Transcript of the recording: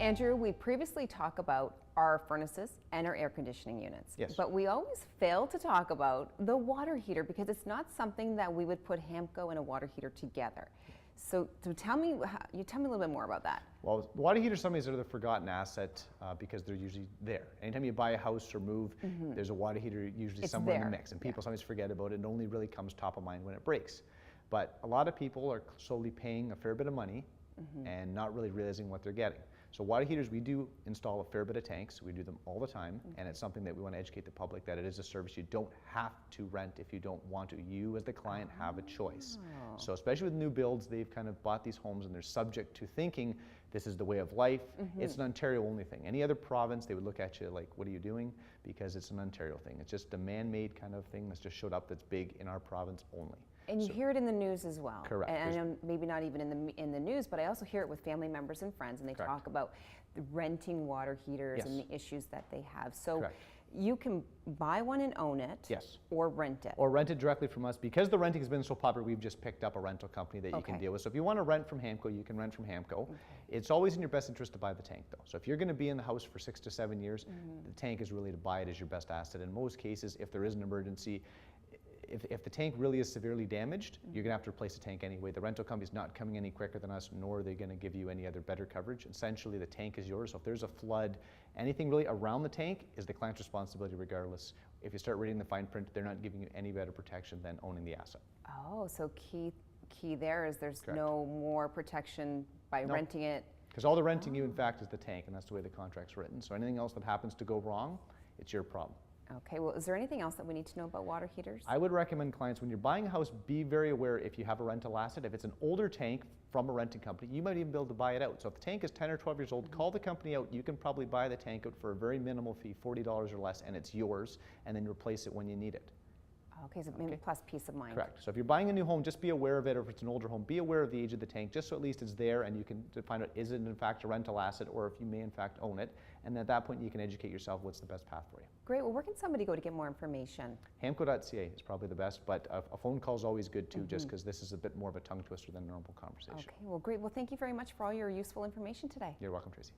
Andrew, we previously talked about our furnaces and our air conditioning units. Yes. But we always fail to talk about the water heater because it's not something that we would put HAMCO and a water heater together. So tell me a little bit more about that. Well, water heaters are something that are the forgotten asset because they're usually there. Anytime you buy a house or move, there's a water heater usually somewhere in the mix, and people sometimes forget about it. It only really comes top of mind when it breaks. But a lot of people are slowly paying a fair bit of money and not really realizing what they're getting. So water heaters, we do install a fair bit of tanks. We do them all the time, and it's something that we want to educate the public that it is a service you don't have to rent if you don't want to. You as the client have a choice. So especially with new builds, they've kind of bought these homes and they're subject to thinking this is the way of life. It's an Ontario only thing. Any other province, they would look at you like, what are you doing? Because it's an Ontario thing. It's just a man-made kind of thing that's just showed up that's big in our province only. And you hear it in the news as well. Correct. And I know maybe not even in the news, but I also hear it with family members and friends, and they talk about the renting water heaters and the issues that they have. So you can buy one and own it, or rent it. Or rent it directly from us. Because the renting has been so popular, we've just picked up a rental company that you can deal with. So if you want to rent from HAMCO, you can rent from HAMCO. It's always in your best interest to buy the tank though. So if you're going to be in the house for 6 to 7 years, the tank is really to buy it as your best asset. In most cases, if there is an emergency, if the tank really is severely damaged, you're going to have to replace the tank anyway. The rental company's not coming any quicker than us, nor are they going to give you any other better coverage. Essentially, the tank is yours. So if there's a flood, anything really around the tank is the client's responsibility regardless. If you start reading the fine print, they're not giving you any better protection than owning the asset. Oh, so key there is there's no more protection by renting it. Because all the renting you, in fact, is the tank, and that's the way the contract's written. So anything else that happens to go wrong, it's your problem. Okay, well, is there anything else that we need to know about water heaters? I would recommend clients, when you're buying a house, be very aware if you have a rental asset. If it's an older tank from a renting company, you might even be able to buy it out. So if the tank is 10 or 12 years old, call the company out. You can probably buy the tank out for a very minimal fee, $40 or less, and it's yours, and then replace it when you need it. Okay, so maybe plus peace of mind. Correct. So if you're buying a new home, just be aware of it, or if it's an older home, be aware of the age of the tank, just so at least it's there and you can find out, is it in fact a rental asset, or if you may in fact own it. And at that point, you can educate yourself what's the best path for you. Great. Well, where can somebody go to get more information? HAMCO.ca is probably the best, but a phone call is always good too, just because this is a bit more of a tongue twister than a normal conversation. Okay, well, great. Well, thank you very much for all your useful information today. You're welcome, Tracy.